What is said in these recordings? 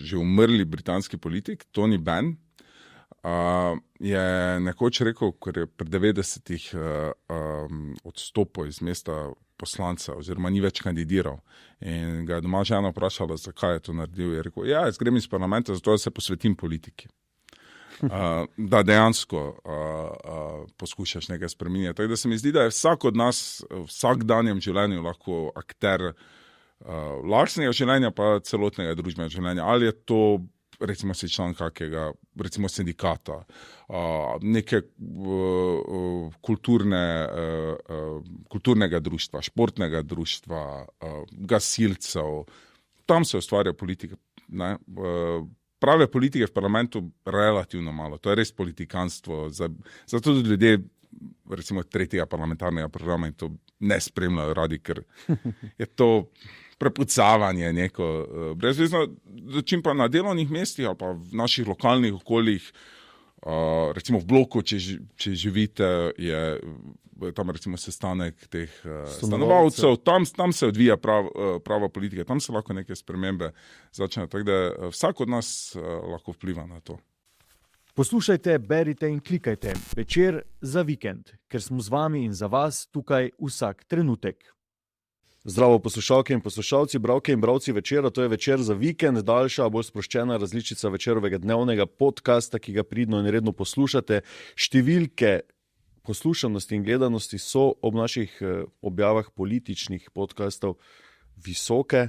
že umrli britanski politik, Tony Benn, je nekoč rekel, ker je pred 90-ih odstopil iz mesta poslanca oziroma ni več kandidiral. In ga je doma žena vprašala, zakaj je to naredil. Je rekel, jaz grem iz parlamenta, zato da se posvetim politiki. Da dejansko poskušaš nekaj spreminjati. Tako da se mi zdi, da je vsak od nas v vsakdanjem življenju lahko akter lastnega življenja pa celotnega družbenega življenja. Ali je to recimo si član kakega, recimo sindikata, neke kulturnega društva, športnega društva, gasilcev. Tam se ustvarja politika. Ne? Prave politike v parlamentu relativno malo. To je res politikanstvo. Zato tudi ljudje, recimo tretjega parlamentarnega programa in to ne spremljajo radi, ker je to prepucavanje neko brezvezno, čim pa na delovnih mestih ali pa v naših lokalnih okoljih, recimo v bloku, če živite, je tam recimo sestanek teh stanovalcev, tam se odvija prava politika, tam se lahko neke spremembe začnejo, tako da vsak od nas lahko vpliva na to. Poslušajte, berite in klikajte Večer za vikend, ker smo z vami in za vas tukaj vsak trenutek. Zdravo poslušalke in poslušalci, bralke in bralci Večera, to je Večer za vikend, daljša, bolj sproščena različica Večerovega dnevnega podcasta, ki ga pridno in redno poslušate. Številke poslušanosti in gledanosti so ob naših objavah političnih podcastov visoke.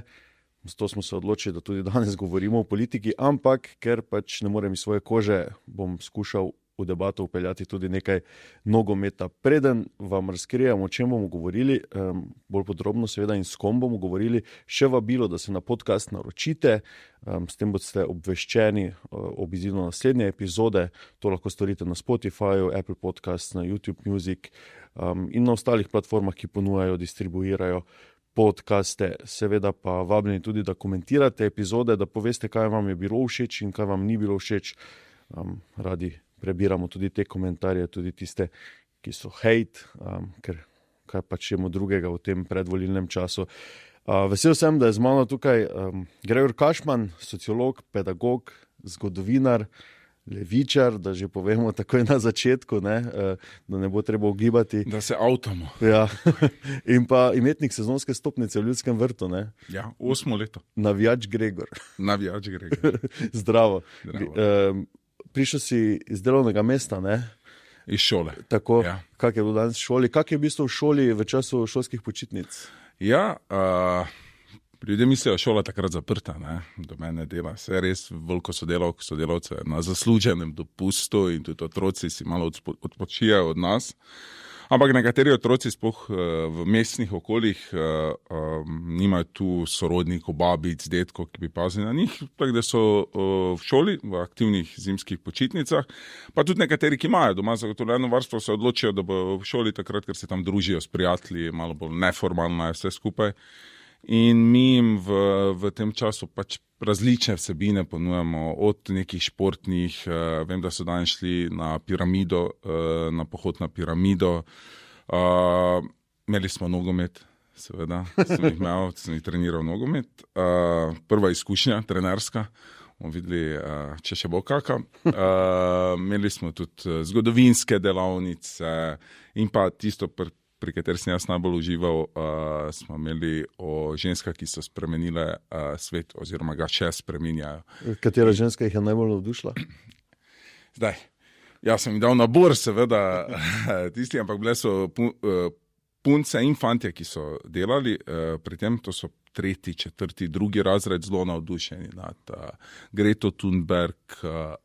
Zato smo se odločili, da tudi danes govorimo o politiki, ampak ker pač ne morem iz svoje kože, bom skušal v debato upeljati tudi nekaj nogometa. Preden vam razkrijem, o čem bomo govorili, bolj podrobno seveda in s kom bomo govorili, še vabilo, da se na podcast naročite, s tem boste obveščeni ob izidu naslednje epizode, to lahko storite na Spotifyju, Apple Podcasts, na YouTube Music in na ostalih platformah, ki ponujajo, distribuirajo podcaste. Seveda pa vabljeni tudi, da komentirate epizode, da poveste, kaj vam je bilo všeč in kaj vam ni bilo všeč. Radi prebiramo tudi te komentarje, tudi tiste, ki so hejt, ker kaj pač imamo drugega v tem predvolilnem času. Vesel sem, da je z mano tukaj Gregor Kašman, sociolog, pedagog, zgodovinar, levičar, da že povemo takoj na začetku, ne? Da ne bo treba ugibati. Da se avtamo. Ja. In pa imetnik sezonske stopnice v Ljudskem vrtu. Ne? Ja, 8 leto. Navijač Gregor. Navijač Gregor. Zdravo. Prišel si iz delovnega mesta, ne? Iz šole. Tako, ja. Kak je bilo danes v šoli? Kak je v bistvu v šoli v času šolskih počitnic? Ja, ljudje mislijo, šola takrat zaprta, ne? Do mene dela. Vse res veliko sodelavcev na zasluženem dopustu in tudi otroci si malo odpočijajo od nas. Ampak nekateri otroci sploh v mestnih okoljih nimajo tu sorodnikov, babic, detkov, ki bi pazili na njih, tako da so v šoli, v aktivnih zimskih počitnicah, pa tudi nekateri, ki imajo doma zagotovljeno varstvo, se odločijo, da bo v šoli takrat, ker se tam družijo s prijatelji, malo bolj neformalno je vse skupaj. In mi jim v tem času pač različne vsebine ponujamo, od nekih športnih, vem, da so danes šli na piramido, na pohod na piramido. Imeli smo nogomet, seveda, sem jih treniral nogomet. Prva izkušnja, trenerska, bomo videli, če še bo kaka. Imeli smo tudi zgodovinske delavnice in pa tisto pri kateri sem jaz najbolj užival, smo imeli o ženskah, ki so spremenile svet oziroma ga še spreminjajo. Katera ženska jih je najbolj navdušila? Zdaj, jaz sem jim dal nabor, seveda, tisti, ampak bile so punce in fantje, ki so delali pri tem, to so 3., 4., 2. razred, zelo navdušeni nad Greto Thunberg,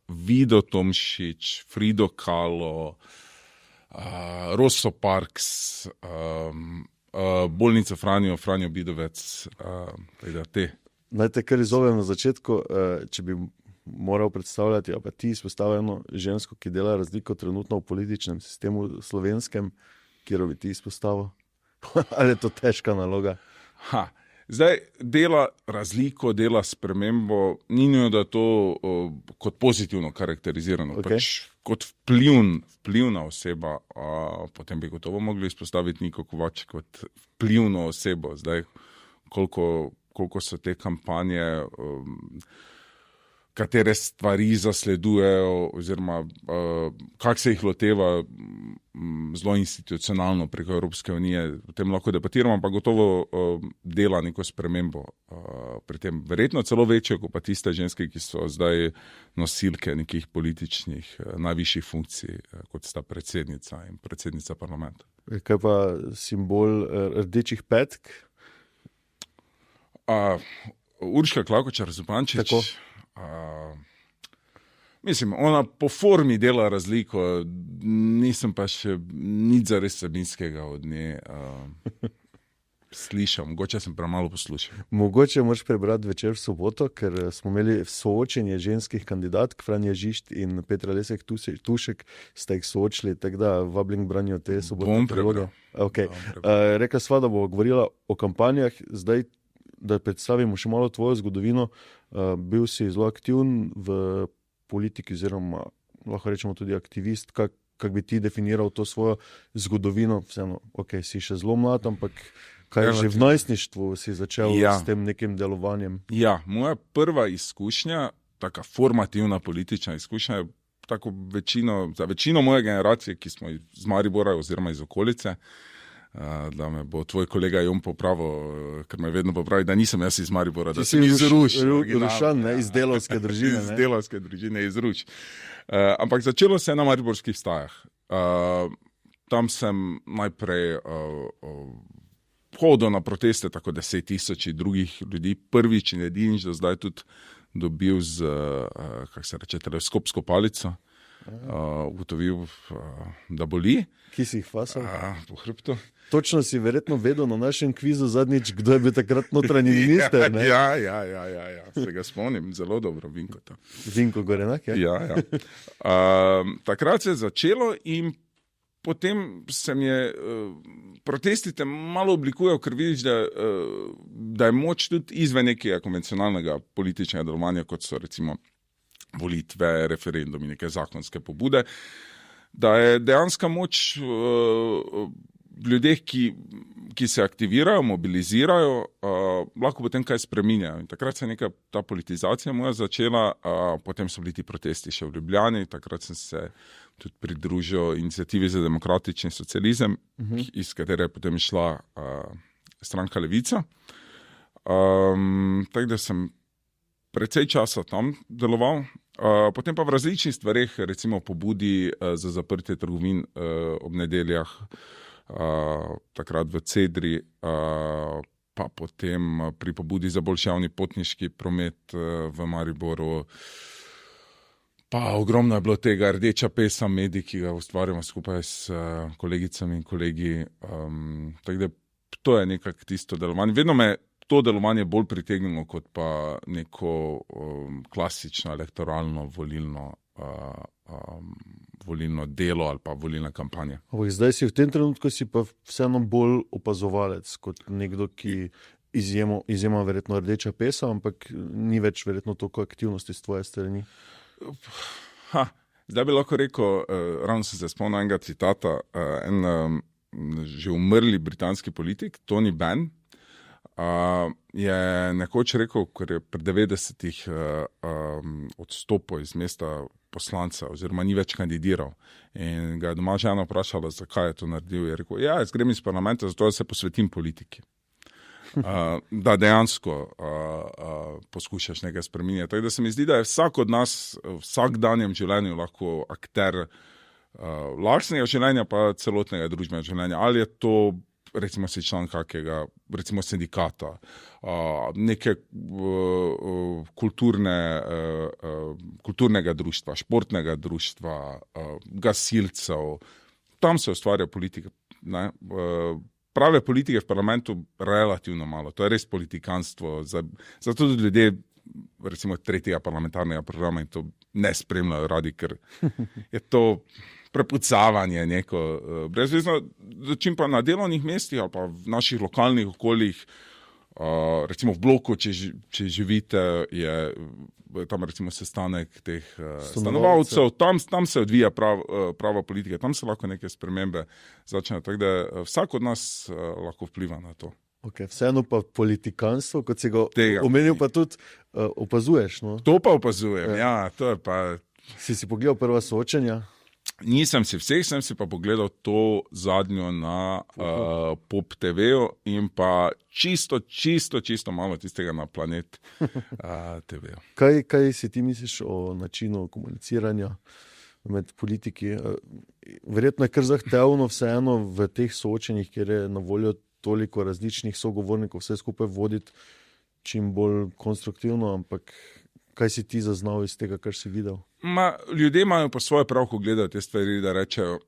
Vido Tomšič, Frido Kahlo, Rosso Parks, bolnica Franjo Bidovec, da te. Naj te kar izzovem na začetku, če bi moral predstavljati, pa ti izpostavljeno žensko, ki dela razliko trenutno v političnem sistemu slovenskem, kjer bi ti izpostavil? Ali je to težka naloga? Zdaj, dela razliko, dela spremembo, ni njo, da to kot pozitivno karakterizirano. Okay. Pač kot vplivna oseba, potem bi gotovo mogli izpostaviti Niko Kovač kot vplivno osebo. Zdaj, koliko so te kampanje katere stvari zasledujejo oziroma kako se jih loteva zelo institucionalno preko Evropske unije. O tem lahko debatiramo, ampak gotovo dela neko spremembo pri tem. Verjetno celo večjo, kot pa tiste ženske, ki so zdaj nosilke nekih političnih najvišjih funkcij, kot sta predsednica in predsednica parlamenta. Kaj pa simbol rdečih petk? Urška Klakočar Zupančič. Mislim, ona po formi dela razliko, nisem pa še nič zares vsebinskega od nje slišal, mogoče sem premalo poslušal. Mogoče moraš prebrati Večer v soboto, ker smo imeli soočenje ženskih kandidatk, Franja Žižt in Petra Lesek Tušek, sta jih soočili, tako da vablim k branju te sobotne priloge. Okay. Rekla sva, da bo govorila o kampanjah, zdaj da predstavimo še malo tvojo zgodovino. Bil si zelo aktiven v politiki, oziroma lahko rečemo tudi aktivist. Kako bi ti definiral to svojo zgodovino? Vseeno, si še zelo mlad, ampak kaj že v najstništvu si začel s tem nekim delovanjem? Ja, moja prva izkušnja, taka formativna politična izkušnja, tako za večino moje generacije, ki smo iz Maribora oziroma iz okolice, da me bo tvoj kolega Jon popravil, ker me vedno popravi, da nisem jaz iz Maribora, da sem iz Ruš. Rušan, iz delavske družine. Iz delavske družine, iz Ruš. Ampak začelo se je na mariborskih stajah. Tam sem najprej hodil na proteste, tako 10,000 drugih ljudi, prvič in edinič, da zdaj tudi dobil z, kako se reče, teleskopsko palico. Ugotovil, da boli. Ki si jih fasal? Po hrbtu. Točno si verjetno vedel na našem kvizu zadnjič, kdo je bil takrat notranji minister, ne? Ja, se ga spomnim, zelo dobro, Vinko. Vinko Gorenak, ja? Ja. Takrat se je začelo in potem se mi je protesti te malo oblikujejo, ker vidiš, da je moč tudi izven nekega konvencionalnega političnega delovanja, kot so recimo volitve, referendumi, neke zakonske pobude, da je dejanska moč ljudeh, ki se aktivirajo, mobilizirajo, lahko potem kaj spreminjajo. In takrat se je neka ta politizacija moja začela, potem so bili ti protesti še v Ljubljani, takrat sem se tudi pridružil Iniciativi za demokratični socializem, iz katere je potem šla stranka Levica. Tako da sem precej časa tam deloval, potem pa v različnih stvareh, recimo pobudi za zaprtje trgovin ob nedeljah, takrat v Cedri, pa potem pri pobudi za boljši javni potniški promet v Mariboru. Pa ogromno je bilo tega, rdeča pesa, medij, ki ga ustvarjamo skupaj s kolegicami in kolegi. Tako da to je nekako tisto delovanje. Vedno me to delovanje bolj pritegnilo kot pa neko klasično elektoralno volilno delo ali pa volilna kampanja. Zdaj si v tem trenutku si pa vseeno bolj opazovalec kot nekdo, ki izjema verjetno rdeča pesa, ampak ni več verjetno toliko aktivnosti s tvoje strani. Zdaj bi lahko rekel, ravno sem se spomnil enega citata, že umrli britanski politik, Tony Benn, je nekoč rekel, ker je pred 90-ih odstopil iz mesta poslanca oziroma ni več kandidiral in ga je doma žena vprašala, zakaj je to naredil. Je rekel, jaz grem iz parlamenta, zato da se posvetim politiki. Da dejansko poskušaš nekaj spreminjati. Tako da se mi zdi, da je vsak od nas v vsakdanjem življenju lahko akter lastnega življenja pa celotnega družbenega življenja. Ali je to recimo si član kakega, recimo sindikata, neke kulturnega društva, športnega društva, gasilcev. Tam se ustvarja politika. Prave politike v parlamentu relativno malo. To je res politikanstvo. Zato tudi ljudje, recimo tretjega parlamentarnega programa, in to ne spremljajo radi, ker je to prepucavanje neko brezvezno, čim pa na delovnih mestih ali pa v naših lokalnih okoljih, recimo v bloku, če živite, je tam recimo sestanek teh stanovalcev, tam se odvija prava politika, tam se lahko neke spremembe začnejo, tako da vsak od nas lahko vpliva na to. Okay, vseeno pa politikanstvo, kot si ga Tega. omenil, pa tudi opazuješ. No? To pa opazujem, ja, to je pa. Si pogledal prva soočenja? Nisem si vseh, sem si pa pogledal to zadnjo na Pop TV-ju in pa čisto malo tistega na Planet TV-ju. Kaj si ti misliš o načinu komuniciranja med politiki? Verjetno je kar zahtevno vseeno v teh soočenjih, kjer je na voljo toliko različnih sogovornikov, vse skupaj voditi čim bolj konstruktivno, ampak kaj si ti zaznal iz tega, kar si videl? Ljudje imajo po svoje prav, ko gledajo te stvari, da rečejo,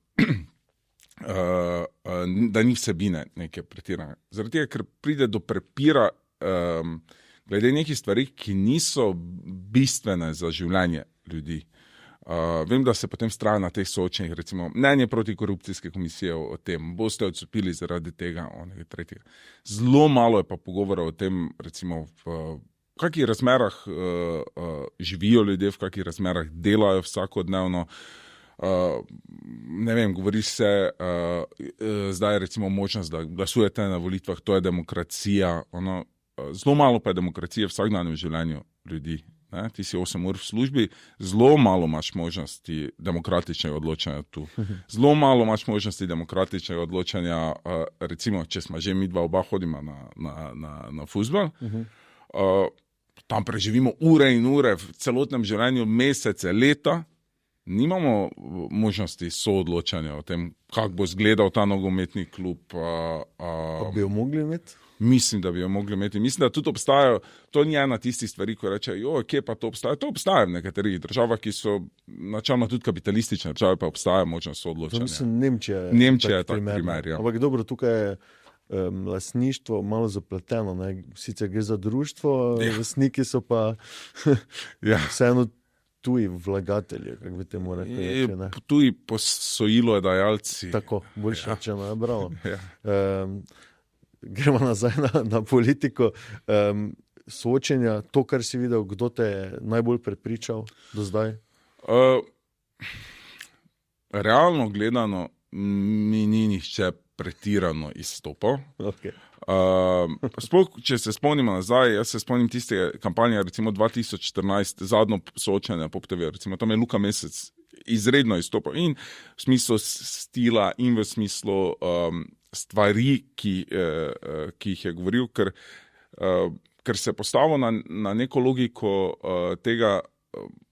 da ni vsebine neke pretirane. Zaradi tega, ker pride do prepira glede nekih stvari, ki niso bistvene za življenje ljudi. Vem, da se potem vztraja na teh soočenjih, recimo mnenje protikorupcijske komisije o tem, boste odstopili zaradi tega, onega tretjega. Zelo malo je pa pogovora o tem, recimo v kakih razmerah živijo ljudje, v kakih razmerah delajo vsakodnevno. Ne vem, govori se zdaj recimo možnost, da glasujete na volitvah, to je demokracija. Zelo malo pa je demokracije v vsakdanjem življenju ljudi. Ne? Ti si 8 ur v službi, zelo malo imaš možnosti demokratičnega odločanja tu. Zelo malo imaš možnosti demokratičnega odločanja, recimo, če smo že mi dva oba hodimo na fuzbal, tam preživimo ure in ure v celotnem življenju, mesece, leta, nimamo možnosti soodločanja o tem, kako bo izgledal ta nogometni klub. Pa bi jo mogli imeti? Mislim, da bi jo mogli imeti. Mislim, da tudi obstajajo, to ni ena tistih stvari, ko rečejo, kje pa to obstaja. To obstaja v nekaterih državah, ki so načelno tudi kapitalistične države, pa obstaja možnost soodločanja. Mislim, Nemčija je tak primer. Ja. Ampak dobro, tukaj je lastništvo malo zapleteno. Ne? Sicer gre za društvo, lastniki so pa vseeno tuji vlagatelji, kako bi temu rekli. Tuji posojilodajalci. Tako, boljše rečeno, je bravo. Gremo nazaj na politiko. Soočenja, to, kar si videl, kdo te je najbolj prepričal do zdaj? Realno gledano mi ni nihče pretirano izstopal. Okay. Sploh, če se spomnimo nazaj, jaz se spomnim tiste kampanje, recimo 2014, zadnjo soočenje Pop TV, recimo tam je Luka Mesec izredno izstopal in v smislu stila in v smislu stvari, ki jih je govoril, ker se je postavil na neko logiko tega,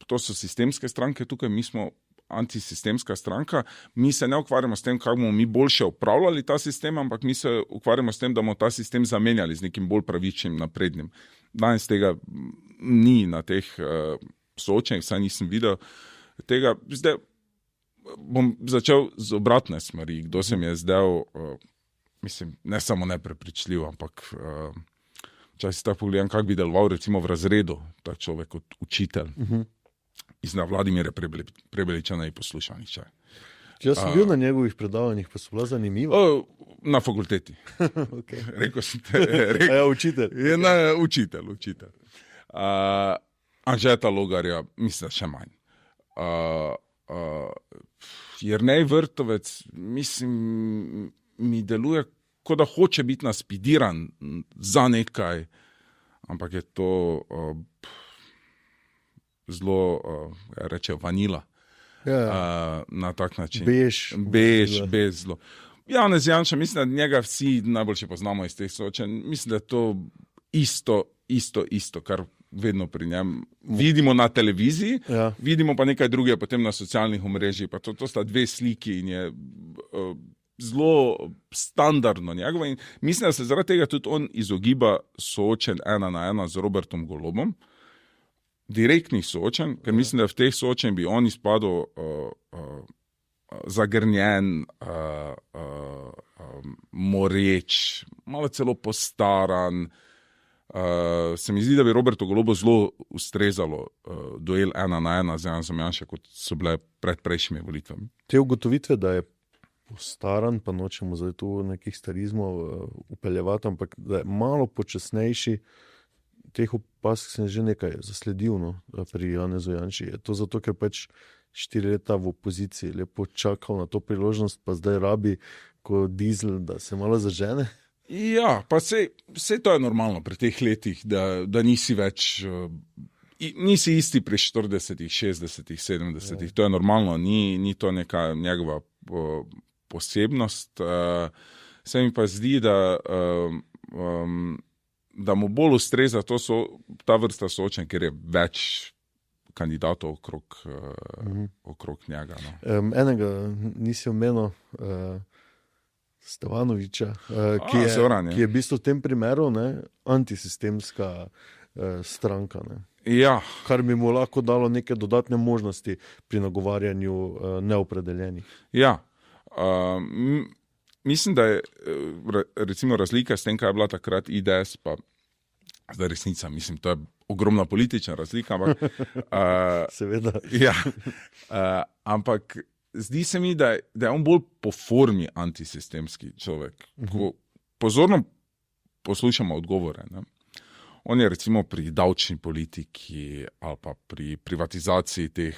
to so sistemske stranke, tukaj mi smo antisistemska stranka, mi se ne ukvarjamo s tem, kako bomo mi boljše upravljali ta sistem, ampak mi se ukvarjamo s tem, da bomo ta sistem zamenjali z nekim bolj pravičnim, naprednim. Danes tega ni na teh soočenjih, saj nisem videl tega. Zdaj bom začel z obratne smeri, kdo se mi je zdel, mislim, ne samo neprepričljiv, ampak če si tako pogledam, kako bi deloval recimo v razredu, ta človek kot učitelj. Mislim, da Vladimir Prebeliča ne posluša nihče. Jaz sem bil na njegovih predavanjih, pa so bila zanimiva. Na fakulteti. Okay. Rekel sem te. Učitelj. Učitelj. Anžeta Logarja, mislim, da še manj. Jernej Vrtovec, mislim, mi deluje, kot da hoče biti naspidiran za nekaj, ampak je to zelo, reče, vanila. Na tak način. Bež zelo. Janez Janša, mislim, da njega vsi najboljše poznamo iz teh soočenj. Mislim, da je to isto, kar vedno pri njem vidimo na televiziji, vidimo pa nekaj druge potem na socialnih omrežjih. Pa to sta dve sliki in je zelo standardno njegovo. In mislim, da se zaradi tega tudi on izogiba soočenj 1-1 z Robertom Golobom. Direktnih soočenj, ker mislim, da v teh soočenj bi on izpadel zagrnjen, moreč, malo celo postaran. Se mi zdi, da bi Robertu Golobu zelo ustrezalo duel 1-1 z Janezom Janšo, kot so bile pred prejšnjimi volitvami. Te ugotovitve, da je postaran, pa nočemo zdaj tu nekih starizmov upeljevati, ampak da je malo počasnejši, teh opazk sem že nekaj zasledil pri Janezu Janši. Je to zato, ker pač 4 leta v opoziciji lepo čakal na to priložnost, pa zdaj rabi kot dizel, da se malo zažene? Ja, pa vse to je normalno pri teh letih, da nisi več, nisi isti pri 40, 60, 70, to je normalno, ni to neka njegova posebnost. Se mi pa zdi, da mu bolj ustreza ta vrsta soočenj, ker je več kandidatov okrog njega. No. Enega nisi omenil, Stevanoviča, ki je v bistvu v tem primeru antisistemska stranka. Ne? Ja. Kar bi mu lahko dalo neke dodatne možnosti pri nagovarjanju neopredeljenih. Ja. Mislim, da je recimo razlika s tem, kaj je bila takrat IDS, pa zdaj resnica, mislim, to je ogromna politična razlika, ampak seveda. Ja. Ampak zdi se mi, da je on bolj po formi antisistemski človek. Ko pozorno poslušamo odgovore, ne? On je recimo pri davčni politiki ali pa pri privatizaciji teh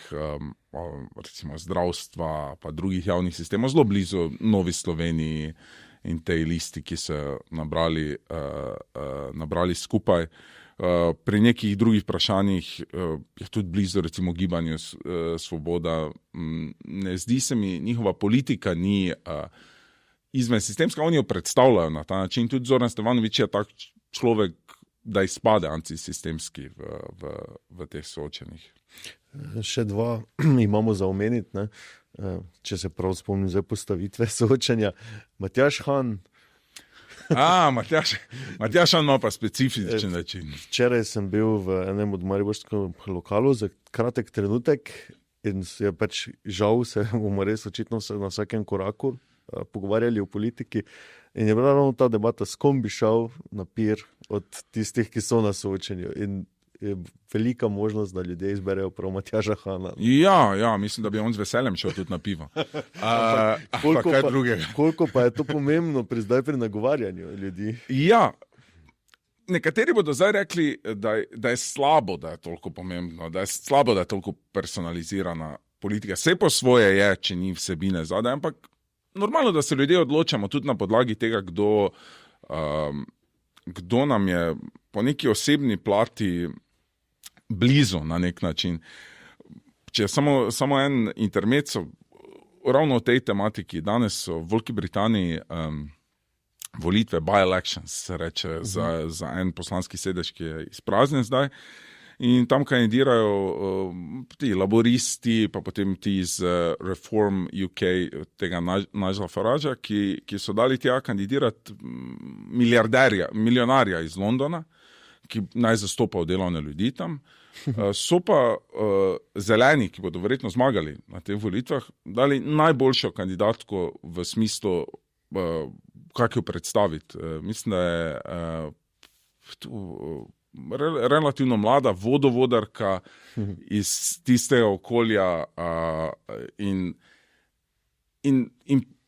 recimo zdravstva pa drugih javnih sistemov zelo blizu Novi Sloveniji in tej listi, ki so nabrali skupaj. Pri nekih drugih vprašanjih je tudi blizu recimo gibanju Svoboda. Ne zdi se mi, njihova politika ni izven sistemska, oni jo predstavljajo na ta način. Tudi Zoran Stevanovič je tak človek, da izpade antisistemski v teh soočenjih. Še dva imamo za omeniti, ne? Če se prav spomnim zdaj postavitve soočenja. Matjaž Han. Matjaž Han ima pa specifičen način. Včeraj sem bil v enem od mariborskih lokalov za kratek trenutek in je pač žal, se bomo res očitno na vsakem koraku pogovarjali o politiki in je bila ravno ta debata, s kom bi šel na pir od tistih, ki so na soočenju, in je velika možnost, da ljudje izberejo prav Matjaža Hana. Ja, mislim, da bi on z veseljem šel tudi na pivo. Koliko pa je to pomembno zdaj pri nagovarjanju ljudi? Ja, nekateri bodo zdaj rekli, da je slabo, da je toliko pomembno, da je slabo, da je toliko personalizirana politika. Vse po svoje je, če ni vsebine zadaj, ampak normalno, da se ljudje odločamo tudi na podlagi tega, kdo nam je po neki osebni plati blizu na nek način. Če samo en intermezzo ravno o tej tematiki. Danes so v Veliki Britaniji volitve, by-elections se reče, za en poslanski sedež, ki je izpraznjen zdaj. In tam kandidirajo ti laboristi, pa potem ti iz Reform UK, tega Nigela Faragea, ki so dali tja kandidirati milijonarja iz Londona, ki naj zastopajo delovne ljudi tam. So pa zeleni, ki bodo verjetno zmagali na teh volitvah, dali najboljšo kandidatko v smislu, kako jo predstaviti. Mislim, da je relativno mlada vodovodarka iz tistega okolja in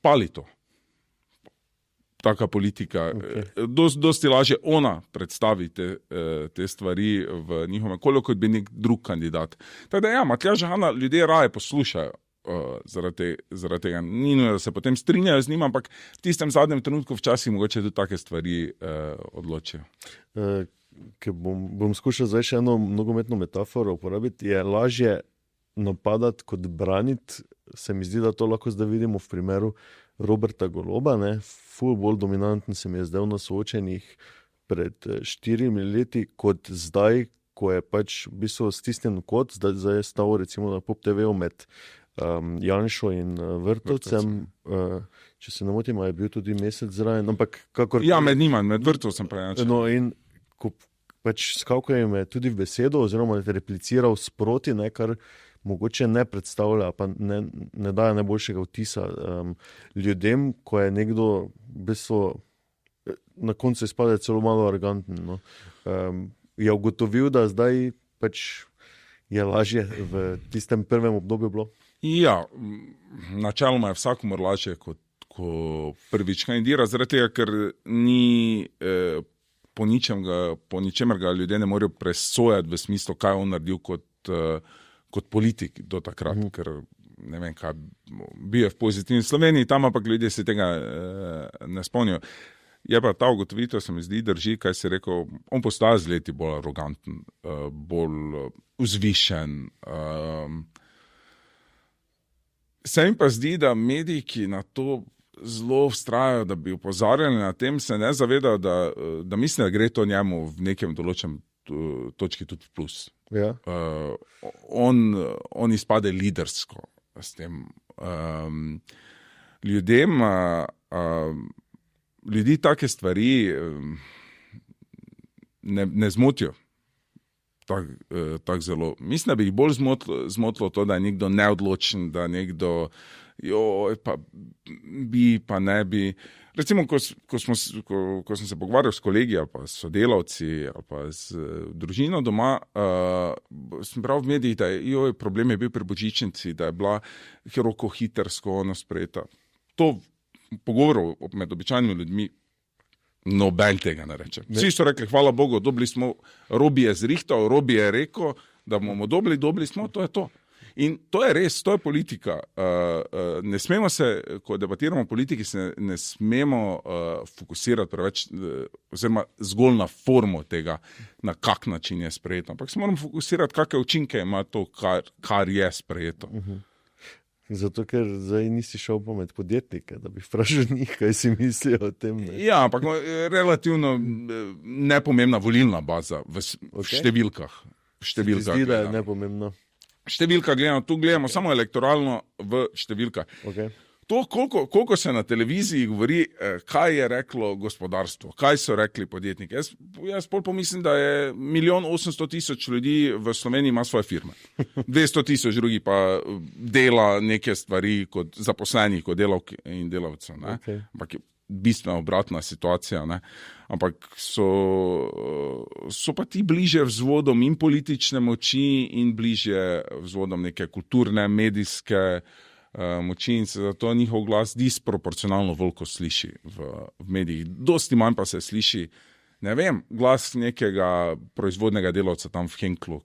pali to. Taka politika. Okay. Dosti lažje ona predstavi te stvari v njihovem okolju, kot bi nek drug kandidat. Tako da Matjaža Hana ljudje raje poslušajo zaradi tega. Ni nujno, da se potem strinjajo z njim, ampak v tistem zadnjem trenutku včasih mogoče tudi take stvari odločijo. Ker bom skušal zdaj še eno nogometno metaforo uporabiti, je lažje napadati kot braniti. Se mi zdi, da to lahko zdaj vidimo v primeru Roberta Goloba, ne? Ful bolj dominanten se mi je zdaj na soočenjih pred 4 leti, kot zdaj, ko je pač v bistvu stisnjen kot, zdaj je stal recimo na Pop TV-u med Janšo in Vrtovcem. Če se ne motim, je bil tudi Mesec zraven, ampak kakor... Ja, med njima, med Vrtovcem pa Janšo. No, in ko pač skakal jim je tudi v besedo, oziroma je repliciral sproti, ne, kar mogoče ne predstavlja, pa ne daje najboljšega vtisa ljudem, ko je nekdo v bistvu na koncu izpade celo malo aroganten. No. Je ugotovil, da zdaj pač je lažje v tistem prvem obdobju bilo? Ja, načeloma je vsakomur lažje, ko prvič kandidira, zaradi tega, ker ni po ničemer ga ljudje ne morejo presojati v smislu, kaj on naredil kot politik do takrat, ker ne vem, kaj bil je v Pozitivni Sloveniji, tam ampak ljudje se tega ne spomnijo. Je pa ta ugotovitev, se mi zdi, drži, kaj si rekel, on postaja z leti bolj aroganten, bolj vzvišen. Se mi pa zdi, da mediji, ki na to zelo vztrajajo, da bi opozarjali na tem, se ne zavedajo, da mislim, da gre to njemu v nekem določenem točki tudi v plus. Ja. On izpade lidersko s tem. Ljudi take stvari ne zmotijo tako zelo. Mislim, da bi jih bolj zmotilo to, da je nekdo neodločen, da nekdo pa bi, pa ne bi. Recimo, ko sem se pogovarjal s kolegi ali pa s sodelavci ali pa z družino doma, sem bral v medijih, da problem je bil pri božičnici, da je bila rokohitrsko sprejeta. To pogovorov med običajnimi ljudmi noben tega ne reče. Vsi so rekli, hvala Bogu, dobili smo, Robi je zrihtal, Robi je rekel, da bomo dobili smo, to je to. In to je res, to je politika. Ne smemo se, ko debatiramo o politiki, se ne smemo fokusirati preveč, oziroma zgolj na formo tega, na kak način je sprejeto. Ampak se moramo fokusirati, kakšne učinke ima to, kar je sprejeto. Zato, ker zdaj nisi šel pomed podjetnike, da bi vprašal njih, kaj si mislijo o tem. Ne? Ja, ampak relativno nepomembna volilna baza v številkah. Zdi, da je nepomembno. Številka gledamo, tu gledamo samo elektoralno v številkah. Okay. To, koliko se na televiziji govori, kaj je reklo gospodarstvo, kaj so rekli podjetniki. Jaz pomislim, da je 1.800.000 ljudi v Sloveniji ima svoje firme. 200.000 drugih pa dela neke stvari kot zaposlenih, kot delavk in delavcev. Okay. Ampak je bistveno obratna situacija. Ne? Ampak so pa ti bliže vzvodom in politične moči in bliže vzvodom neke kulturne, medijske moči in se zato njihov glas disproporcionalno veliko sliši v medijih. Dosti manj pa se sliši, ne vem, glas nekega proizvodnega delavca tam v Henklu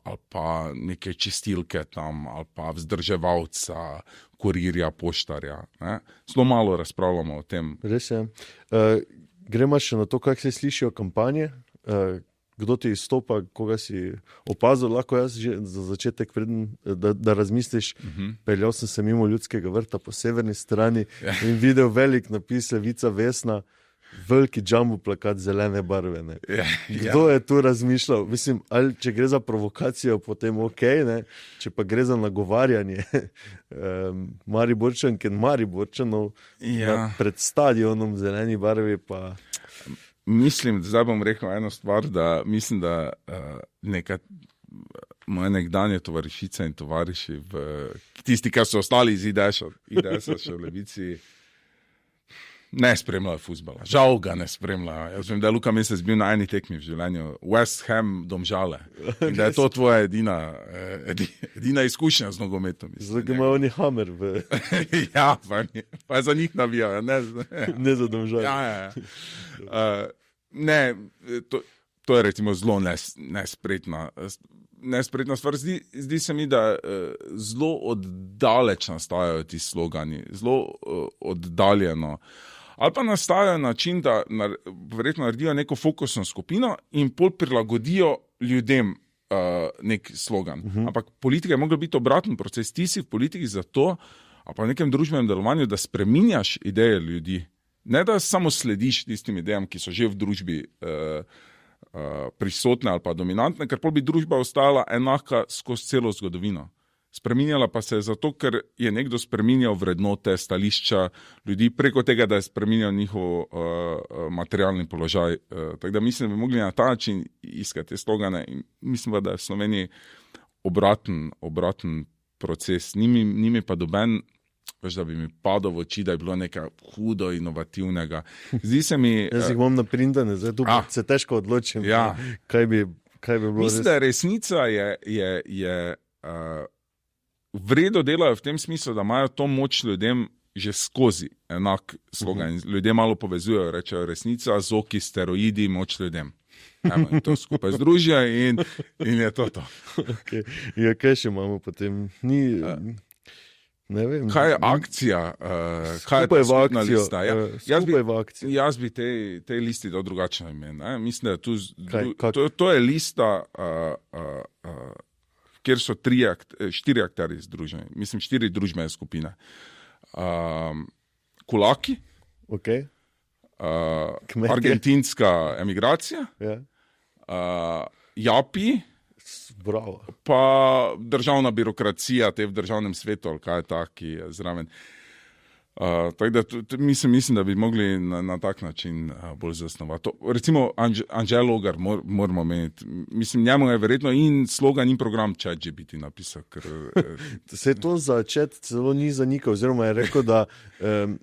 ali pa neke čistilke tam ali pa vzdrževalca, kurirja, poštarja. Ne? Zelo malo razpravljamo o tem. Res je. Gremo še na to, kako se slišijo kampanje. Kdo ti izstopa, koga si opazil, lahko jaz že za začetek, da razmisliš. Peljal sem se mimo Ljudskega vrta po severni strani in videl velik napis Levica Vesna, veliki jumbo plakat zelene barve. Ne. Kdo je tu razmišljal? Mislim, ali če gre za provokacijo, potem okej, ne. Če pa gre za nagovarjanje Mariborčank in Mariborčanov pred stadionom zeleni barvi, pa... Mislim, zdaj bom rekel eno stvar, da mislim, da moje nekdanje tovarišice in tovariši, tisti, ki so ostali iz IDS-a še v Levici, ne spremljajo fuzbala. Žal ga ne spremljajo. Jaz vem, da je Luka Mesec bil na eni tekmi v življenju, West Ham Domžale. In da je to tvoja edina izkušnja z nogometom. Zdaj imajo oni Hammer v... Ja, pa je za njih navijajo. Ne za Domžale. Ja. Ne, to je recimo zelo nespretna stvar. Zdi se mi, da zelo oddaleč nastajajo ti slogani, zelo oddaljeno. Ali pa nastajajo način, da verjetno naredijo neko fokusno skupino in pol prilagodijo ljudem nek slogan. Ampak politika je mogla biti obraten proces. Ti si v politiki zato, ali pa v nekem družbenem delovanju, da spreminjaš ideje ljudi. Ne, da samo slediš tistim idejam, ki so že v družbi prisotne ali pa dominantne, ker pol bi družba ostala enaka skozi celo zgodovino. Spreminjala pa se je zato, ker je nekdo spreminjal vrednote, stališča ljudi preko tega, da je spreminjal njihov materialni položaj. Tako da mislim, da bi mogli na ta način iskati te slogane in mislim, da je v Sloveniji obraten proces. Nimi pa doben, da bi mi padal v oči, da je bilo nekaj hudo inovativnega. Zdi se mi... Jaz jih imam naprintane, zdaj tu se težko odločim, kaj bi bilo mislim, da resnica je vredo delajo v tem smislu, da imajo to moč ljudem že skozi enak slogan. Ljudje malo povezujejo, rečejo resnica, zoki, steroidi, moč ljudem. In to skupaj združijo in je to. Okay. Ja, kaj še imamo potem? Ne vem. Kaj je akcija? Kaj je Skupaj v spletna akcijo. lista? Ja, Skupaj v akcijo. jaz bi tej listi dal drugačno ime. Ne? Mislim, da je Kaj? to je lista, kjer so 4 akterji združeni. Mislim, 4 družbene skupine. Kulaki, Okay. Kmetje. argentinska emigracija, Ja. Japi, Bravo. pa državna birokracija, te v državnem svetu, ali kaj je ta, ki je zraven. Tako da mislim, da bi mogli na tak način bolj zasnovati. Recimo Anže Logar moramo meniti. Mislim, njemu je verjetno in slogan in program ChatGPT napisal. Se je to za chat celo ni zanikal, oziroma je rekel, da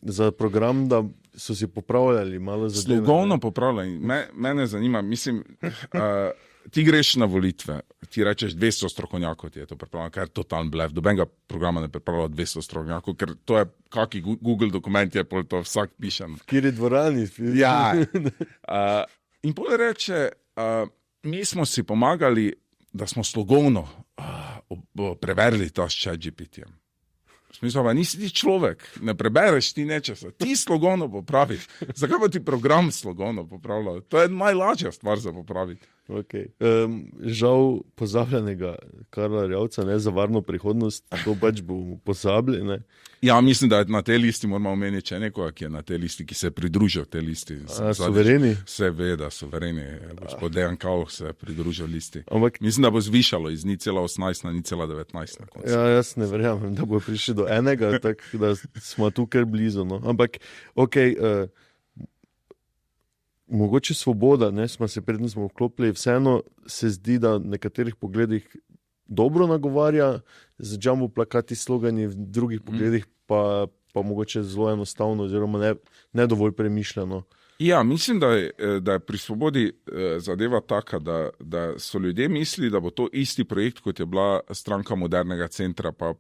za program, da so si popravljali malo zadeve. Slogovno popravljanje. Mene zanima, mislim, ti greš na volitve, ti rečeš 200 strokovnjakov ti je to pripravljeno, kar je totalno blef. Dobenega programa ne pripravlja 200 strokovnjakov, ker to je kaki Google dokument, je pol to vsak piše. Kjer je dvorani? Ja. In pol reče, mi smo si pomagali, da smo slogovno preverili to s ChatGPT-jem. Smisel pa nisi ti človek, ne prebereš ti nečesa, ti slogovno popraviš. Zakaj pa ti program slogovno popravlja? To je najlažja stvar za popraviti. Okay. Žal pozabljenega Karla Rjavca, ne, za varno prihodnost, to pač bomo pozabili. Ne. Ja, mislim, da na tej listi moramo omeniti še nekoga, ki je na tej listi, ki se je pridružil tej listi. Suvereni? Seveda, suvereni. Gospod Dejan Kauh se je pridružil listi. Ampak, mislim, da bo zvišalo iz 0,18 na 0,19 na koncu. ja, jaz ne verjamem, da bo prišli do enega, tako da smo tukaj blizu. No. Ampak, okej, mogoče svoboda, ne, smo se predtem smo vklopili, vseeno se zdi, da v nekaterih pogledih dobro nagovarja, z jumbo plakati, slogani, v drugih pogledih pa mogoče zelo enostavno oziroma ne dovolj premišljeno. Ja, mislim, da je pri Svobodi zadeva taka, da so ljudje mislili, da bo to isti projekt, kot je bila Stranka modernega centra, pa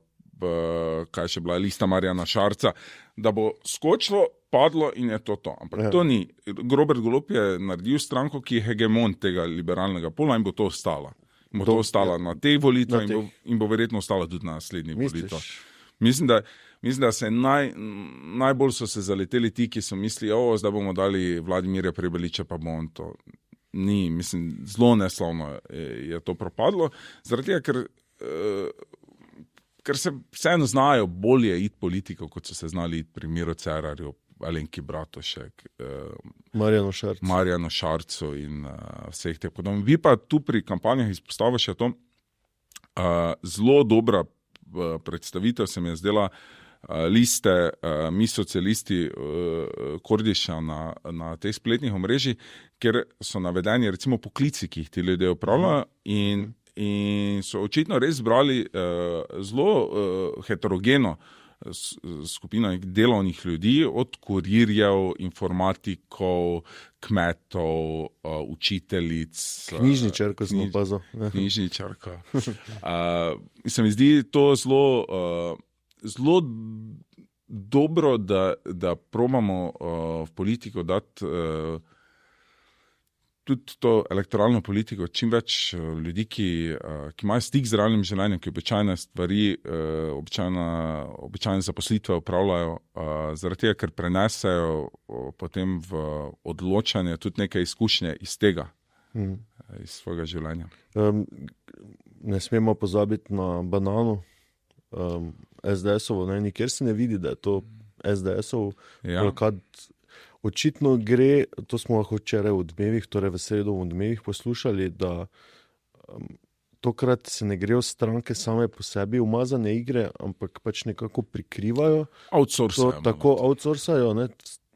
kaj še bila Lista Marjana Šarca, da bo skočilo, padlo in je to. Ampak to ni. Robert Golob je naredil stranko, ki je hegemon tega liberalnega pola in bo to ostala. Bo to ostala na tej volitvi in bo verjetno ostala tudi na naslednjih volitvah. Mislim, da se najbolj so se zaleteli ti, ki so mislili, zdaj bomo dali Vladimirja Prebiliča, pa bo on to. Ni, mislim, zelo neslavno je to propadlo, zaradi tega, ker se vseeno znajo bolje iti politiko, kot so se znali iti pri Miro Cerarju, Alenki Bratušek, Marjanu Šarcu in vseh teh podobnih. Vi pa tu pri kampanjah izpostavljaš to zelo dobra predstavitev, se mi je zdela, liste Mi socialisti Kordiša na teh spletnih omrežjih, kjer so navedeni recimo poklici, ki jih ti ljudje opravljajo in so očitno res zbrali zelo heterogeno skupino delovnih ljudi, od kurirjev, informatikov, kmetov, učiteljic. Knjižničarko smo opazil. Knjižničarka. Se mi zdi to zelo dobro, da probamo v politiko dati tudi to elektoralno politiko, čim več ljudi, ki imajo stik z realnim življenjem, ki običajne stvari, običajne zaposlitve upravljajo, zaradi tega, ker prenesejo potem v odločanje tudi neke izkušnje iz tega, iz svojega življenja. Ne smemo pozabiti na banano, SDS-ovo, nikjer se ne vidi, da je to SDS-ov plakat. Očitno gre, to smo lahko včeraj v Odmevih, torej v sredo v Odmevih poslušali, da tokrat se ne grejo stranke same po sebi umazane igre, ampak pač nekako prikrivajo. Outsourcajo. Tako outsourcajo, ne?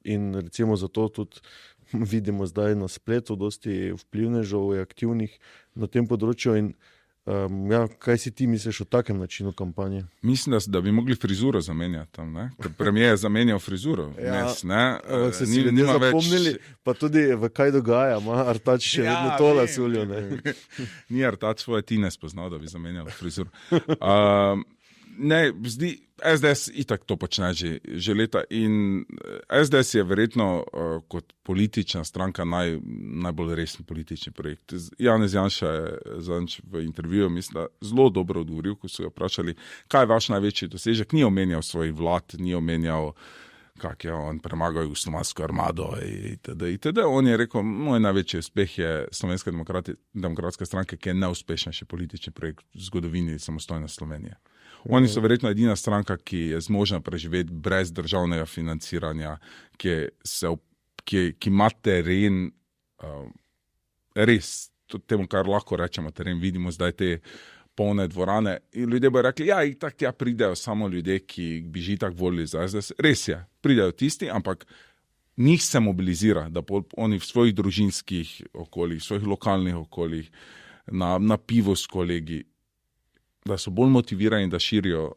In recimo zato tudi vidimo zdaj na spletu dosti vplivnežev in aktivnih na tem področju. In kaj si ti misliš o takem načinu kampanje? Mislim, da bi mogli frizuro zamenjati tam, ne? Ker premijer je zamenjal frizuro. Se si ljudje zapomnili, pa tudi v kaj dogaja, ima Artač še vedno to lasuljo. Ni Artač svoje Tine spoznal, da bi zamenjal frizuro. Ne, SDS itak to počne že leta in SDS je verjetno kot politična stranka najbolj resen politični projekt. Janez Janša je zadnjič v intervjuju, mislim, da zelo dobro odgovoril, ko so ga vprašali, kaj je vaš največji dosežek. Ni omenjal svojih vlad, ni omenjal, kak je on premagal Jugoslovansko armado itd. On je rekel, moj največji uspeh je Slovenska demokratska stranka, ki je najuspešnejši politični projekt v zgodovini samostojne Slovenije. Oni so verjetno edina stranka, ki je zmožna preživeti brez državnega financiranja, ki ima teren, res, temu, kar lahko rečemo teren, vidimo zdaj te polne dvorane in ljudje bojo rekli, ja, itak tja pridejo samo ljudje, ki bi že tak volili za SDS. Res je, pridejo tisti, ampak njih se mobilizira, da oni v svojih družinskih okoljih, v svojih lokalnih okoljih, na pivo s kolegi, da so bolj motivirani, da širijo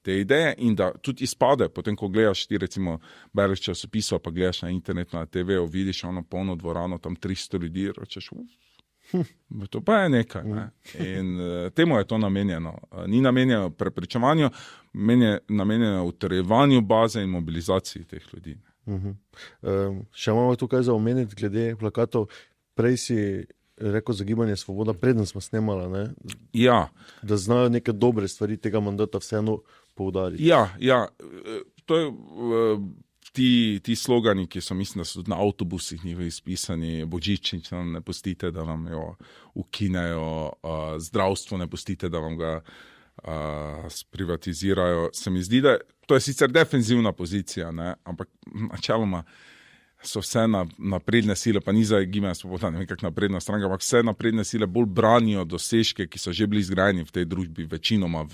te ideje in da tudi izpade, potem ko gledaš ti recimo bereš časopisov, pa gledaš na internetu, na TV-u, vidiš ono polno dvorano, tam 300 ljudi, rečeš, to pa je nekaj. Ne? In temu je to namenjeno. Ni namenjeno prepričevanju, namenjeno utrjevanju baze in mobilizaciji teh ljudi. Še imamo tukaj za omeniti glede plakatov. Prej si rekel za Gibanje Svoboda, preden smo snemala, ne? Ja. Da znajo neke dobre stvari tega mandata vseeno poudariti. Ja. To je ti slogani, ki so, mislim, da so tudi na avtobusih njihovi izpisani, božičnič nam ne pustite, da vam jo ukinejo, zdravstvo ne pustite, da vam ga sprivatizirajo. Se mi zdi, da to je sicer defenzivna pozicija, ne? Ampak načeloma so vse napredne sile, pa ni za Gibanje Svoboda, ne vem kak napredna stranka, ampak vse napredne sile bolj branijo dosežke, ki so že bili zgrajeni v tej družbi, večinoma v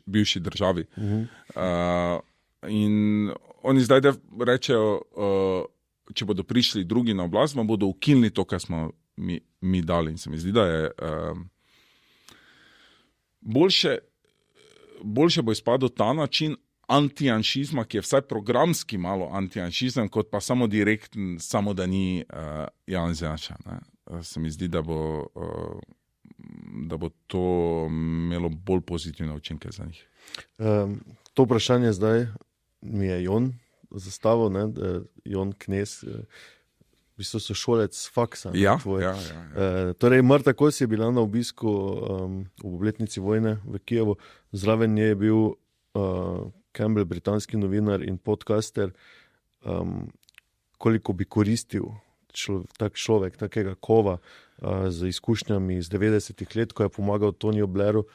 bivši državi. In oni zdaj rečejo, če bodo prišli drugi na oblast, bodo ukinili to, kar smo mi dali. In se mi zdi, da je boljše bo izpadel ta način antijanšizma, ki je vsaj programski malo antijanšizem, kot pa samo direkten, samo da ni Janez Janša. Se mi zdi, da bo to imelo bolj pozitivne učinke za njih. To vprašanje zdaj mi je Jon zastavil, ne? Jon Knez, v bistvu sošolec s faksa. Ja. Torej, Marta Kos je bila na obisku v obletnici vojne v Kijevu. Zraven nje je bil Campbell, britanski novinar in podcaster. Koliko bi koristil tak človek, takega kova z izkušnjami iz 90-ih let, ko je pomagal Toniju Blairu,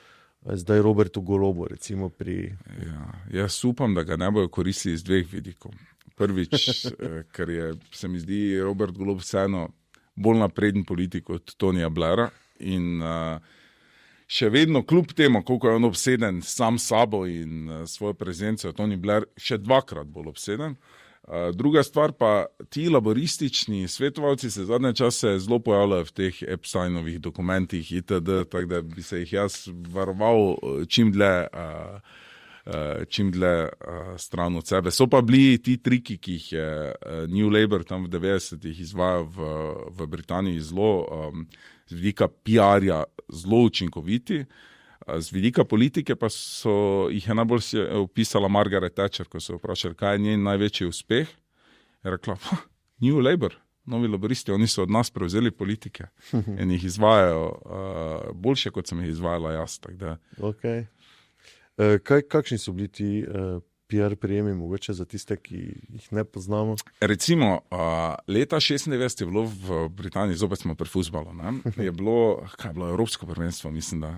zdaj Robertu Golobu, recimo pri... Jaz upam, da ga ne bojo koristili iz dveh vidikov. Prvič, ker je, se mi zdi, Robert Golob vseeno bolj napreden politik od Tonija Blaira in še vedno, kljub temu, koliko je on obseden sam sabo in svojo prezenco, je Tony Blair še dvakrat bolj obseden. Druga stvar pa, ti laboristični svetovalci se zadnje čase zelo pojavljajo v teh Epsteinovih dokumentih itd., tako da bi se jih jaz varoval čim dlje stran od sebe. So pa bili ti triki, ki jih je New Labour tam v 90-ih izvajal v Britaniji zelo, z vidika PR-ja zelo učinkoviti, z vidika politike pa jih je najbolj opisala Margaret Thatcher, ko so vprašali, kaj je njen največji uspeh. Je rekla, New Labour, novi laboristi, oni so od nas prevzeli politike in jih izvajajo boljše, kot sem jih izvajala jaz. Okay. Kakšni so bili ti PR prijemi, mogoče za tiste, ki jih ne poznamo? Recimo, leta 96 je bilo v Britaniji, zopet smo pri fuzbalu, je bilo, Evropsko prvenstvo, mislim, da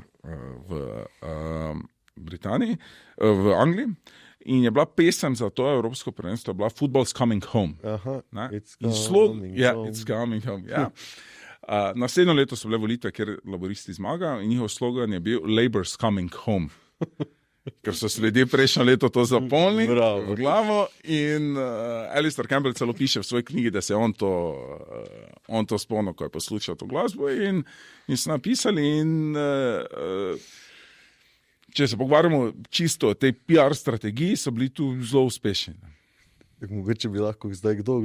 v Britaniji, v Angliji, in je bila pesem za to Evropsko prvenstvo, je bila Football's Coming Home. It's coming home. Ja. Naslednjo leto so bile volitve, kjer laboristi zmagajo in njihov slogan je bil Labour's Coming Home. Ker so se ljudje prejšnjo leto to zapomnili v glavo in Alistair Campbell celo piše v svoji knjigi, da se je on to spomnil, ko je poslušal to glasbo in so napisali in če se pogovarjamo čisto o tej PR strategiji, so bili tu zelo uspešni. Mogoče bi lahko zdaj, kdo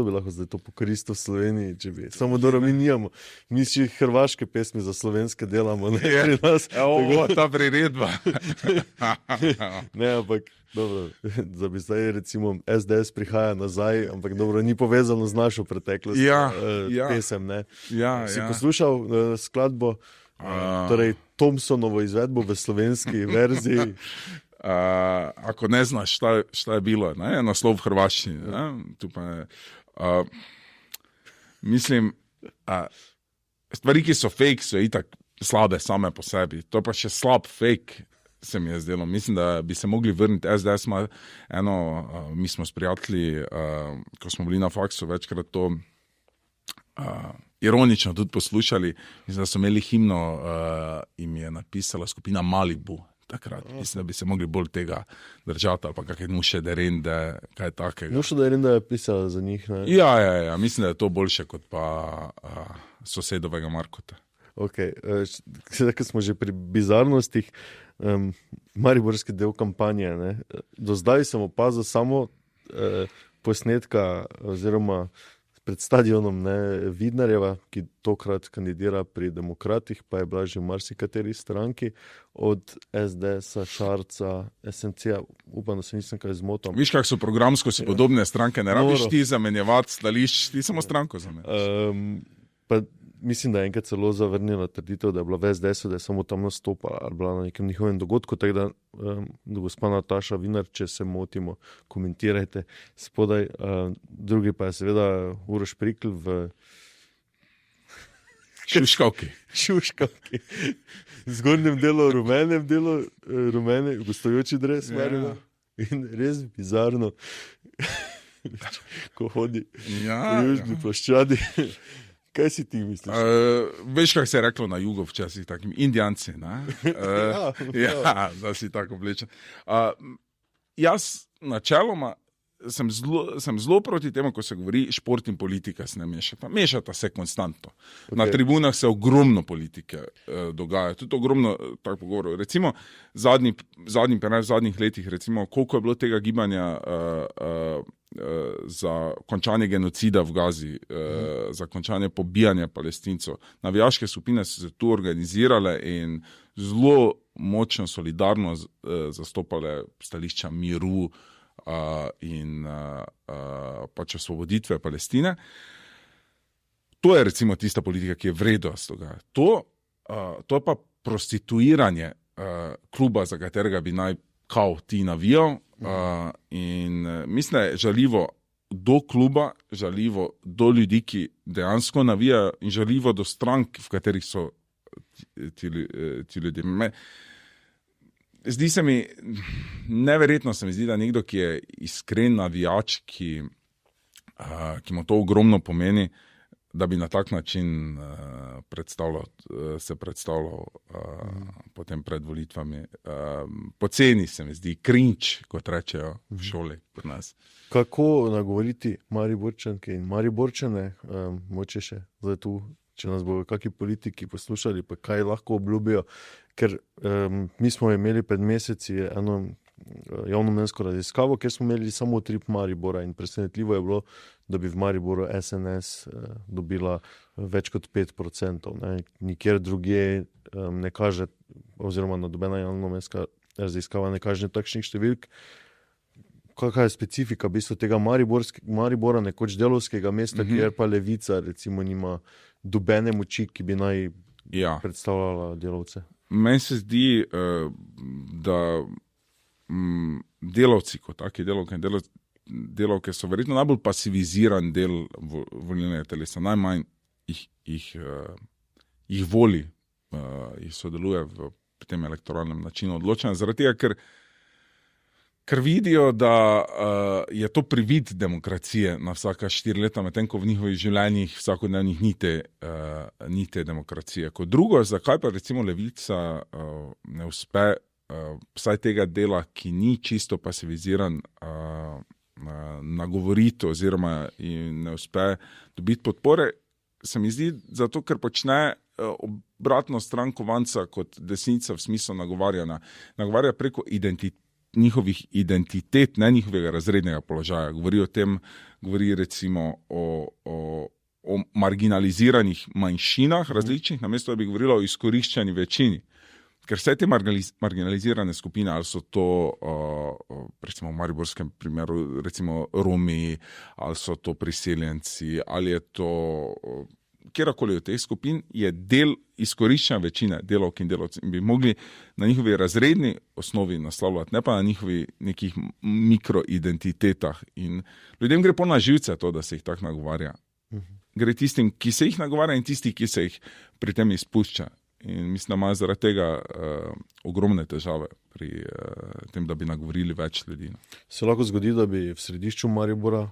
bi lahko zdaj to pokoristil v Sloveniji, če bi. Samo dobro, mi nimamo. Mi si hrvaške pesmi za slovenske delamo, ne pri nas. Ta priredba. Ne, ampak dobro, da bi zdaj recimo SDS prihaja nazaj, ampak dobro, ni povezano z našo preteklostjo pesem, ne. Si poslušal skladbo, torej Thompsonovo izvedbo v slovenski verziji? Ako ne znaš, šta je bilo, ne? Naslov v hrvaščini. Mislim, stvari, ki so fake, so itak slabe same po sebi. To pa še slab fake se mi je zdelo. Mislim, da bi se mogli vrniti. SDS ima eno, mi smo s prijatelji, ko smo bili na faksu, večkrat to ironično tudi poslušali. Mislim, da so imeli himno, jim je napisala skupina Malibu. Takrat. Mislim, da bi se mogli bolj tega držati, ali pa kakšne Nuše Derende, kaj takega. Nuše Derende je pisala za njih, ne? Ja, mislim, da je to boljše kot pa sosedovega Markota. Ok, sedaj, ko smo že pri bizarnostih, mariborski del kampanje, ne? Do zdaj sem opazil samo posnetka oziroma pred stadionom, ne, Vidnarjeva, ki tokrat kandidira pri Demokratih, pa je bila že v marsikateri stranki, od SDS-a, Šarca, SMC-a, upam, da se nisem kaj zmotil. Viš, kak so programsko si podobne stranke, ne rabiš ti zamenjevati stališč, ti samo stranko zamenjaš. Pa mislim, da je enkrat celo zavrnila trditev, da je bila v SDS-u, da je samo tam nastopala ali bila na nekem njihovem dogodku, tako da gospa Nataša Vinar, če se motimo, komentirajte spodaj. Drugi pa je seveda Uroš Prikl v Šuškavki. Zgornjem delu, rumenem delu, gostujoči dres, in res bizarno, ko hodi po južni ploščadi. Kaj si ti misliš? Veš, kak se je reklo na jugu včasih, takim Indijanci, ne? Da si tako oblečen. Jaz načeloma sem zelo proti temu, ko se govori šport in politika se ne mešata. Mešata se konstantno. Okay. Na tribunah se ogromno politike dogaja, tudi ogromno tako pogovorov. Recimo v zadnjih letih, recimo, koliko je bilo tega gibanja za končanje genocida v Gazi, za končanje pobijanja Palestincev. Navijaške skupine so se tu organizirale in zelo močno solidarno zastopale stališča miru in pač osvoboditve Palestine. To je recimo tista politika, ki je vrednost toga. To je pa prostituiranje kluba, za katerega bi naj kao ti navijal, in mislim, da je žaljivo do kluba, žaljivo do ljudi, ki dejansko navijajo, in žaljivo do strank, v katerih so ti ljudje. Zdi se mi, neverjetno se mi zdi, da nekdo, ki je iskren navijač, ki mu to ogromno pomeni, da bi na tak način se predstavljal potem pred volitvami. Poceni se mi zdi, cringe, kot rečejo v šoli pri nas. Kako nagovoriti Mariborčanke in Mariborčane, moče še zdaj tu, če nas bodo kakšni politiki poslušali, pa kaj lahko obljubijo, ker mi smo imeli pred meseci eno javnomnenjsko raziskavo, kjer smo imeli samo utrip Maribora in presenetljivo je bilo, da bi v Mariboru SNS dobila več kot 5%. Nikjer drugje ne kaže, oziroma nobena javnomnenjska raziskava ne kaže takšnih številk. Kakšna je specifika v bistvu tega Maribora, nekoč delovskega mesta, kjer pa Levica recimo nima dobene moči, ki bi naj predstavljala delavce? Meni se zdi, da delavci kot taki, delavke so verjetno najbolj pasiviziran del volilnega telesa. Najmanj jih voli, jih sodeluje v tem elektoralnem načinu odločanja, zaradi tega, ker vidijo, da je to privid demokracije na vsaka 4 leta, medtem ko v njihovih življenjih vsakodnevnih ni te demokracije. Kot drugo, zakaj pa recimo Levica ne uspe vsaj tega dela, ki ni čisto pasiviziran, nagovoriti oziroma ne uspe dobiti podpore, se mi zdi zato, ker počne obratno stran kovanca kot desnica v smislu nagovarjanja. Nagovarja preko njihovih identitet, ne njihovega razrednega položaja. Govori recimo o marginaliziranih manjšinah različnih, namesto da bi govorilo o izkoriščani večini. Ker vse te marginalizirane skupine, ali so to, recimo v mariborskem primeru, recimo Romi, ali so to priseljenci, ali je to kjerkoli od teh skupin, je del izkoriščanja večine delavk in delavcev in bi mogli na njihovi razredni osnovi naslavljati, ne pa na njihovi nekih mikroidentitetah. In ljudem gre na živce to, da se jih tako nagovarja. Gre tistim, ki se jih nagovarja in tisti, ki se jih pri tem izpušča. In mislim, da imajo zaradi tega ogromne težave pri tem, da bi nagovorili več ljudi. Se lahko zgodi, da bi v središču Maribora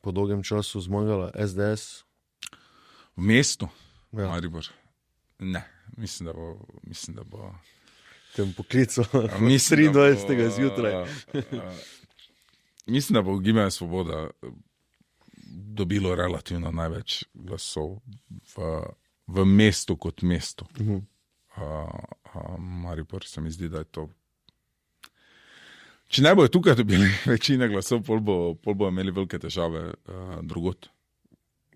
po dolgem času zmagala SDS? V mestu Ja. Maribor? Ne, mislim, da bo Tem poklicu mislim, da 23. zjutraj. Mislim, da bo Gibanje Svoboda dobilo relativno največ glasov v mestu kot mestu. Maribor se mi zdi, da je to. Če ne bojo tukaj dobili večine glasov, pol bo imeli velike težave drugod.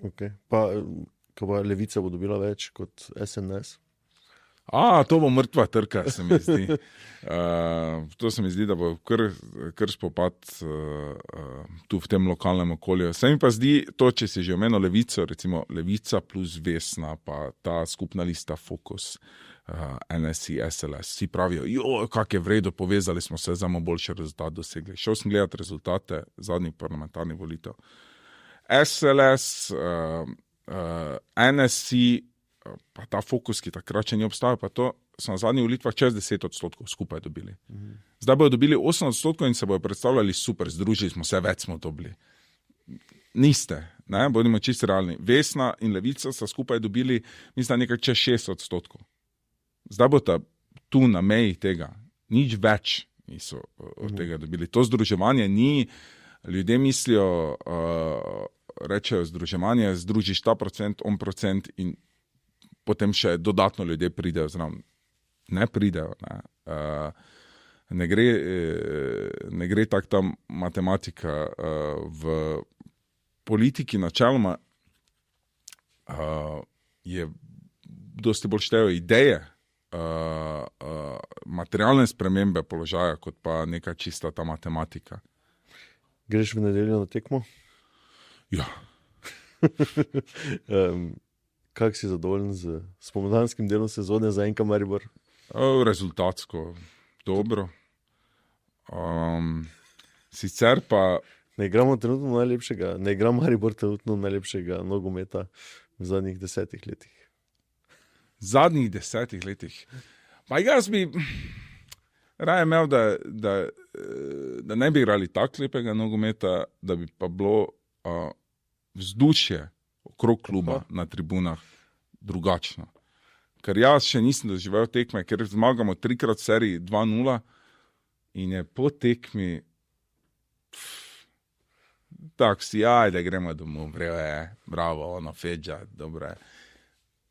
Okay. Pa Levica bo dobila več kot SNS? To bo mrtva trka, se mi zdi. To se mi zdi, da bo kar spopad tu v tem lokalnem okolju. Se mi pa zdi to, če si že omenil Levico, recimo Levica plus Vesna, pa ta skupna lista Fokus, NSI, SLS, vsi pravijo, kak je v redu, povezali smo se, zdaj bomo boljši rezultat dosegli. Šel sem gledati rezultate zadnjih parlamentarnih volitev. SLS, NSI, pa ta Fokus, ki takrat še ni obstajal, pa to so na zadnjih volitvah čez 10% skupaj dobili. Zdaj bojo dobili 8% in se bojo predstavljali super, združili smo se, več smo dobili. Niste, ne, bodimo čisto realni. Vesna in Levica sta skupaj dobili, mislim, nekaj čez 6%. Zdaj bosta tu na meji tega, nič več niso od tega dobili. To združevanje ni, ljudje mislijo, rečejo združevanje, združiš ta procent, on procent in potem še dodatno ljudje pridejo zraven. Ne pridejo. Ne gre tak ta matematika. V politiki načeloma je dosti bolj štejo ideje, materialne spremembe položaja, kot pa neka čista ta matematika. Greš v nedeljo na tekmo? Ja. Kak si zadovoljen z spomladanskim delom sezone za NK Maribor? Rezultatsko dobro. Sicer pa ne igra Maribor trenutno najlepšega nogometa v zadnjih 10 letih. Zadnjih 10 letih. Pa jaz bi raje imel, da ne bi igrali tako lepega nogometa, da bi pa bilo vzdušje okrog kluba na tribunah drugačno. Ker jaz še nisem doživel tekme, ker zmagamo 3-krat v seriji 2-0 in je po tekmi tako si, ajde, gremo domov, bravo, ono, Fedža, dobro je.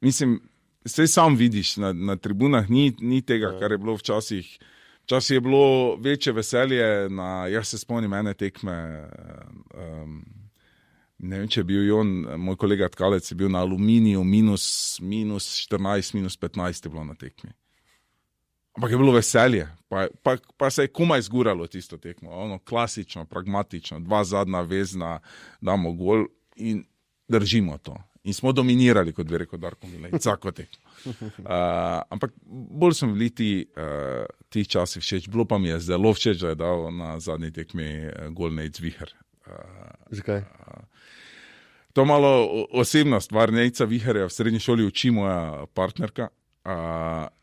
Mislim, saj sam vidiš, na tribunah ni tega, kar je bilo včasih. Včasih je bilo večje veselje, jaz se spomnim ene tekme, ne vem, če je bil Jon, moj kolega Tkalec je bil na Aluminiju, minus 14, minus 15 je bilo na tekmi. Ampak je bilo veselje, pa se je komaj zguralo tisto tekmo, ono klasično, pragmatično, 2 zadnja vezna, damo gol in držimo to. In smo dominirali, kot bi rekel Darko Milej, vsako tekmo. Ampak bolj so bili ti časi všeč, bilo pa mi je zelo všeč, da je dal na zadnji tekmi gol Nejc Viher. Zakaj? To malo osebna stvar. Nejca Viher je v srednji šoli uči moja partnerka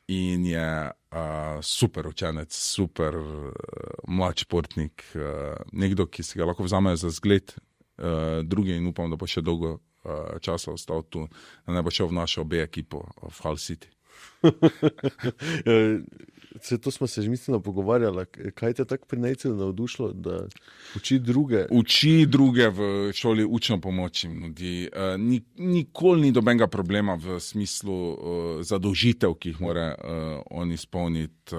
in je super učenec, super mlad športnik, nekdo, ki si ga lahko vzamejo za zgled drugi in upam, da bo še dolgo časa ostal tu, da ne bo šel v našo obe ekipo v Hull City. To smo se že mislili pogovarjali. Kaj te tako pri Nejcu navdušilo, da uči druge? Uči druge v šoli, učno pomoč jim nudi. Nikoli ni dobenega problema v smislu zadolžitev, ki jih mora on izpolniti.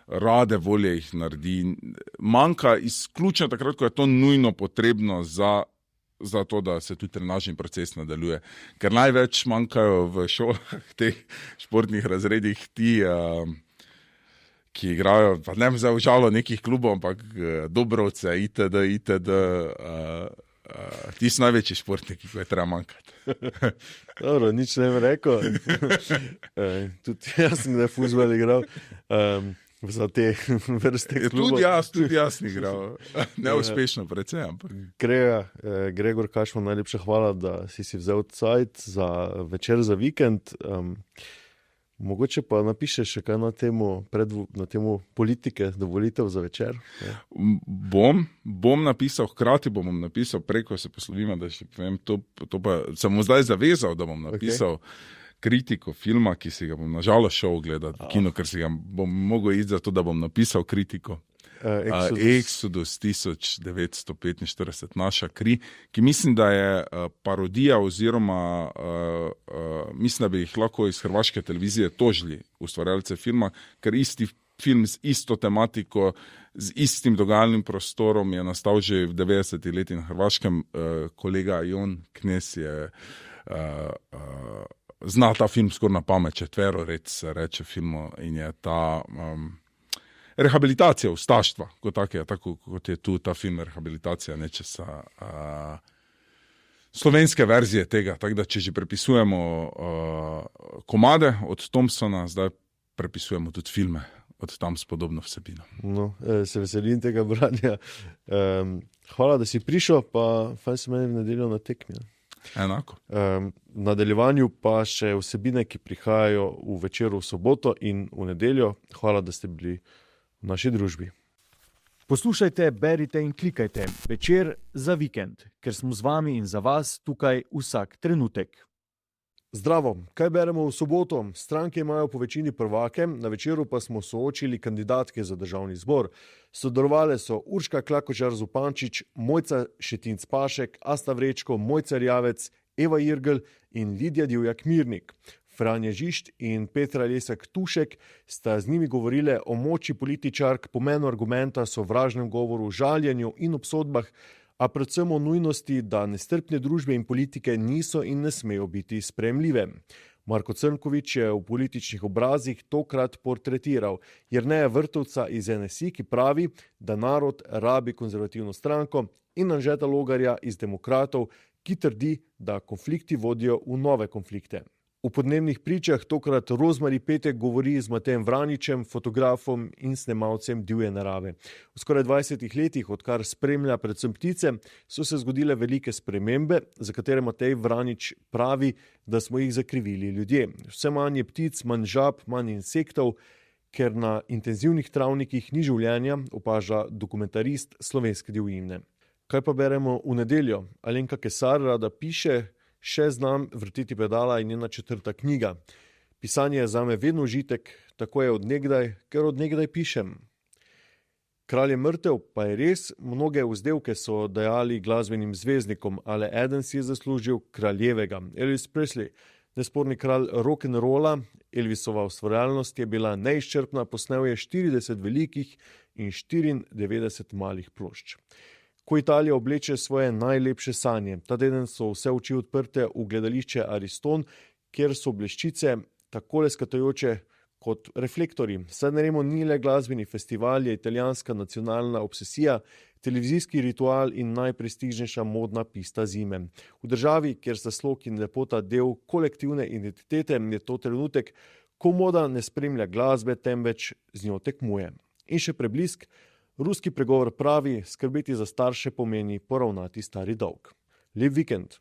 rade volje jih naredi. Manjka izključno takrat, ko je to nujno potrebno za to, da se tudi trenažni proces nadaljuje. Ker največ manjkajo v šolah, teh športnih razredih ti, ki igrajo, pa ne zdaj v žalo nekih klubov, ampak Dobrovce, itd. Ti so največji športniki, ki je treba manjkati. Dobro, nič ne bi rekel. Tudi jaz sem kdaj fuzbal igral. Za te vrste klubov. Tudi jaz sem igral. Neuspešno precej, ampak. Gregor Kašman, najlepša hvala, da si vzel cajt za večer, za vikend. Mogoče pa napišeš še kaj na temo politike, do volitev za večer. Bom napisal, hkrati bom napisal, preko se poslovimo, da še povem, to pa sem mu zdaj zavezal, da bom napisal kritiko filma, ki si ga bom nažalost šel gledati v kino, ker si ga bom mogel iti za to, da bom napisal kritiko. Exodus 1945, naša kri, ki mislim, da je parodija oziroma mislim, da bi jih lahko iz hrvaške televizije tožili ustvarjalce filma, ker isti film z isto tematiko, z istim dogajalnim prostorom je nastal že v 90. letih na Hrvaškem. Kolega Jon Knez je zna ta film skoraj na pamet, četverored se reče filmu, in je ta rehabilitacija ustaštva, tako kot je tu ta film rehabilitacija nečesa slovenske verzije tega. Tako da, če že prepisujemo komade od Thompsona, zdaj prepisujemo tudi filme od tam s podobno vsebino. No, se veselim tega branja. Hvala, da si prišel, pa fajn se meni v nedeljo na tekmi. Enako. V nadaljevanju pa še vsebine, ki prihajajo v večeru v soboto in v nedeljo. Hvala, da ste bili v naši družbi. Poslušajte, berite in klikajte Večer za vikend, ker smo z vami in za vas tukaj vsak trenutek. Zdravo, kaj beremo v soboto? Stranke imajo po večini prvake, na večeru pa smo soočili kandidatke za državni zbor. Sodelovale so Urška Klakočar Zupančič, Mojca Šetinc Pašek, Asta Vrečko, Mojca Rjavec, Eva Irgl in Lidija Divjak Mirnik. Franje Žišt in Petra Lesek Tušek sta z njimi govorile o moči političark, pomenu argumenta, sovražnem govoru, žaljenju in obsodbah, a predvsem o nujnosti, da nestrpne družbe in politike niso in ne smejo biti sprejemljive. Marko Crnković je v političnih obrazih tokrat portretiral Jerneja Vrtovca iz NSI, ki pravi, da narod rabi konzervativno stranko, in Anžeta Logarja iz Demokratov, ki trdi, da konflikti vodijo v nove konflikte. V podnebnih pričah tokrat Rozmari Petek govori z Matejem Vraničem, fotografom in snemalcem divje narave. V skoraj 20 letih, odkar spremlja predvsem ptice, so se zgodile velike spremembe, za katere Matej Vranič pravi, da smo jih zakrivili ljudje. Vse manj je ptic, manj žab, manj insektov, ker na intenzivnih travnikih ni življenja, opaža dokumentarist slovenske divjine. Kaj pa beremo v nedeljo? Alenka Kesar rada piše, še znam vrtiti pedala in njena 4. knjiga. Pisanje je zame vedno užitek, tako je od nekdaj, ker od nekdaj pišem. Kralj je mrtev, pa je res, mnoge vzdevke so dajali glasbenim zvezdnikom, ale eden si je zaslužil kraljevega. Elvis Presley, nesporni kralj rock'n'rolla, Elvisova ustvarjalnost je bila neizčrpna, posnel je 40 velikih in 94 malih plošč. Ko Italija obleče svoje najlepše sanje. Ta teden so vse oči odprte v gledališče Ariston, kjer so bleščice takole skatajoče kot reflektori. Sanremo ni le glasbeni festival, je italijanska nacionalna obsesija, televizijski ritual in najprestižnejša modna pista zime. V državi, kjer sta slog in lepota del kolektivne identitete, je to trenutek, ko moda ne spremlja glasbe, temveč z njo tekmuje. In še preblisk. Ruski pregovor pravi, skrbeti za starše pomeni poravnati stari dolg. Lep vikend.